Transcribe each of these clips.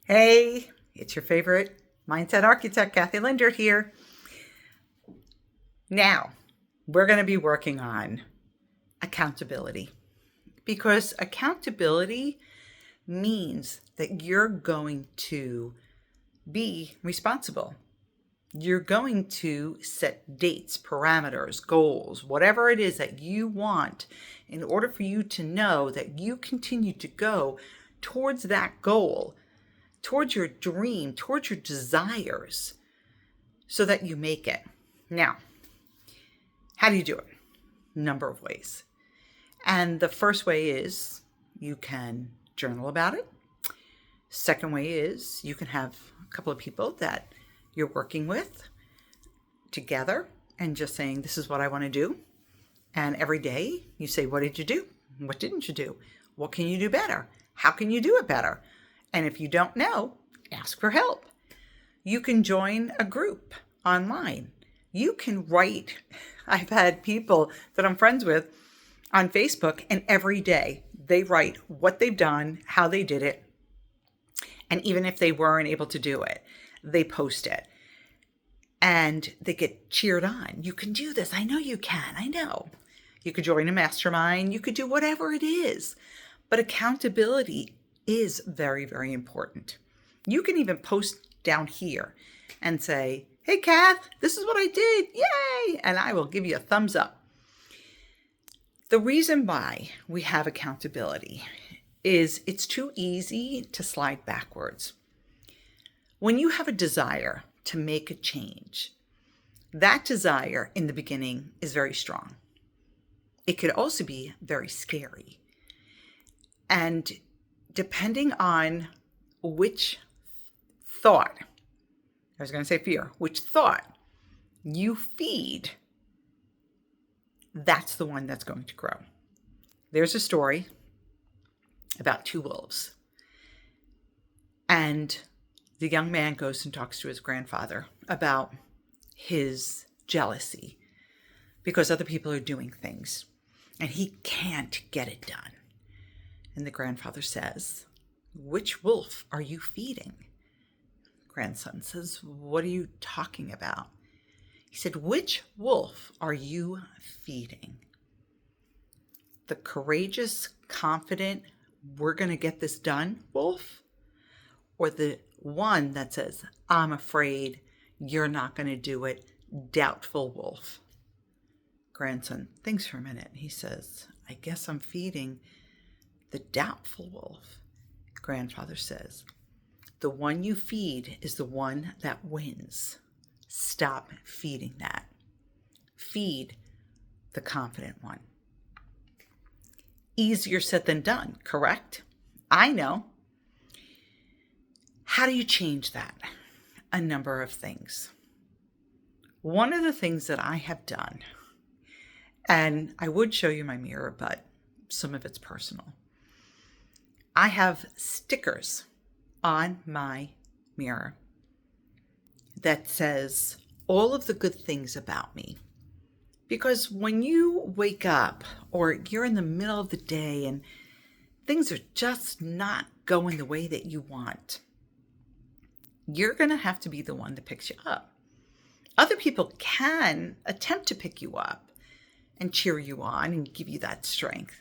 Hey, it's your favorite mindset architect, Kathy Linder here. Now, we're going to be working on accountability because accountability means that you're going to be responsible. You're going to set dates, parameters, goals, whatever it is that you want in order for you to know that you continue to go towards that goal, towards your dream, towards your desires, so that you make it. Now, how do you do it? Number of ways. And the first way is you can journal about it. Second way is you can have a couple of people that you're working with together and just saying, this is what I want to do. And every day you say, what did you do? What didn't you do? What can you do better? How can you do it better? And if you don't know, ask for help. You can join a group online. You can write. I've had people that I'm friends with on Facebook, and every day they write what they've done, how they did it. And even if they weren't able to do it, they post it. And they get cheered on. You can do this. I know you can. I know. You could join a mastermind. You could do whatever it is. But accountability is very, very important. You can even post down here and say, hey, Kath, this is what I did. Yay! And I will give you a thumbs up. The reason why we have accountability is it's too easy to slide backwards. When you have a desire to make a change, that desire in the beginning is very strong. It could also be very scary. And depending on which thought, I was going to say fear, which thought you feed, that's the one that's going to grow. There's a story about two wolves. And the young man goes and talks to his grandfather about his jealousy because other people are doing things and he can't get it done. And the grandfather says, which wolf are you feeding? Grandson says, what are you talking about? He said, which wolf are you feeding? The courageous, confident, we're going to get this done wolf? Or the one that says, I'm afraid you're not going to do it, doubtful wolf? Grandson thinks for a minute. He says, I guess I'm feeding the doubtful wolf. Grandfather says, the one you feed is the one that wins. Stop feeding that. Feed the confident one. Easier said than done, correct? I know. How do you change that? A number of things. One of the things that I have done, and I would show you my mirror, but some of it's personal. I have stickers on my mirror that says all of the good things about me. Because when you wake up or you're in the middle of the day and things are just not going the way that you want, you're going to have to be the one that picks you up. Other people can attempt to pick you up and cheer you on and give you that strength.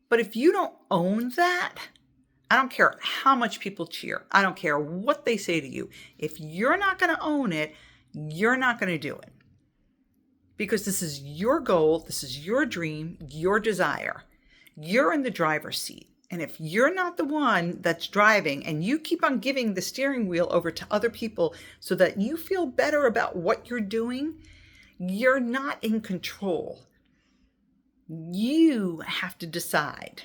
But if you don't own that, I don't care how much people cheer. I don't care what they say to you. If you're not going to own it, you're not going to do it. Because this is your goal. This is your dream, your desire. You're in the driver's seat. And if you're not the one that's driving and you keep on giving the steering wheel over to other people so that you feel better about what you're doing, you're not in control. You have to decide,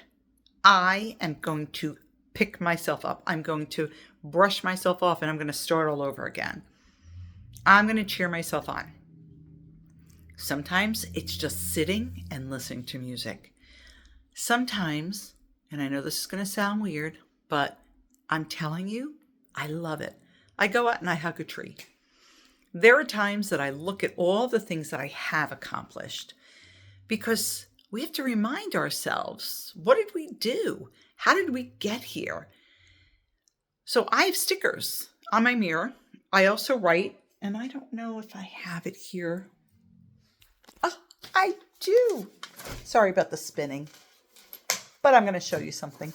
I am going to pick myself up. I'm going to brush myself off and I'm going to start all over again. I'm going to cheer myself on. Sometimes it's just sitting and listening to music. Sometimes, and I know this is going to sound weird, but I'm telling you, I love it. I go out and I hug a tree. There are times that I look at all the things that I have accomplished because we have to remind ourselves, what did we do? How did we get here? So I have stickers on my mirror. I also write, and I don't know if I have it here. Oh, I do. Sorry about the spinning, but I'm going to show you something.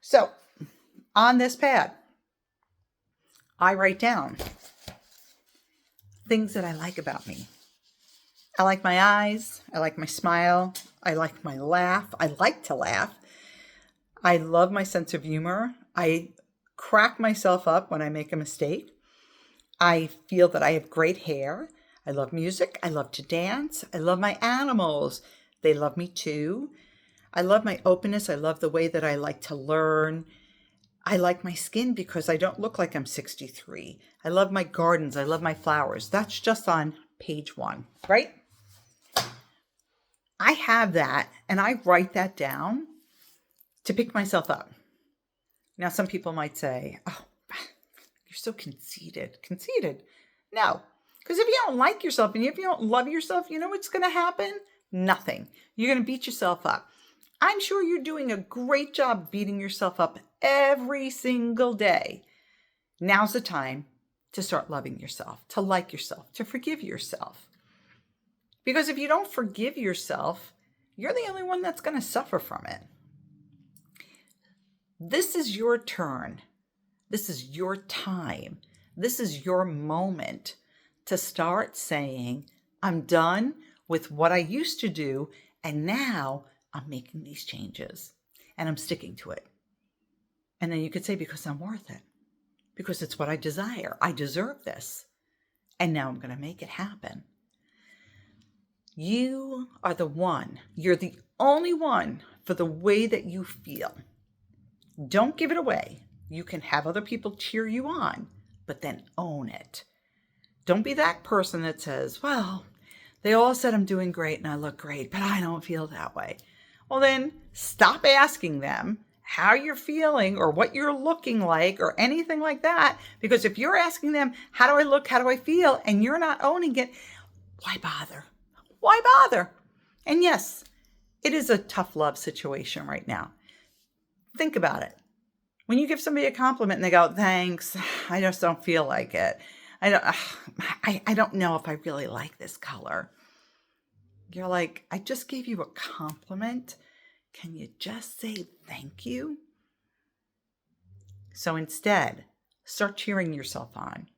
So on this pad, I write down things that I like about me. I like my eyes. I like my smile. I like my laugh. I like to laugh. I love my sense of humor. I crack myself up when I make a mistake. I feel that I have great hair. I love music. I love to dance. I love my animals. They love me too. I love my openness. I love the way that I like to learn. I like my skin because I don't look like I'm 63. I love my gardens. I love my flowers. That's just on page 1, right? I have that, and I write that down to pick myself up. Now, some people might say, oh, you're so conceited. Conceited? No, because if you don't like yourself and if you don't love yourself, you know what's going to happen? Nothing. You're going to beat yourself up. I'm sure you're doing a great job beating yourself up every single day. Now's the time to start loving yourself, to like yourself, to forgive yourself. Because if you don't forgive yourself, you're the only one that's going to suffer from it. This is your turn. This is your time. This is your moment to start saying, I'm done with what I used to do, and now I'm making these changes, and I'm sticking to it. And then you could say, because I'm worth it, because it's what I desire. I deserve this, and now I'm going to make it happen. You are the one. You're the only one for the way that you feel. Don't give it away. You can have other people cheer you on, but then own it. Don't be that person that says, well, they all said I'm doing great and I look great, but I don't feel that way. Well, then stop asking them how you're feeling or what you're looking like or anything like that. Because if you're asking them, how do I look? How do I feel? And you're not owning it, why bother? Why bother? And yes, it is a tough love situation right now. Think about it. When you give somebody a compliment and they go, thanks, I just don't feel like it. I don't know if I really like this color. You're like, I just gave you a compliment. Can you just say thank you? So instead, start cheering yourself on.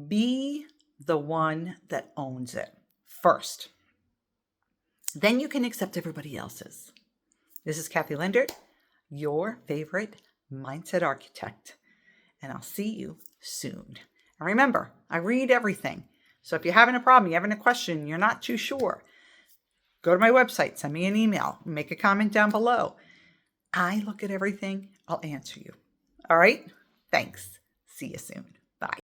Be the one that owns it first. Then you can accept everybody else's. This is Kathy Lendert, your favorite mindset architect. And I'll see you soon. And remember, I read everything. So if you're having a problem, you're having a question, you're not too sure, go to my website, send me an email, make a comment down below. I look at everything. I'll answer you. All right? Thanks. See you soon.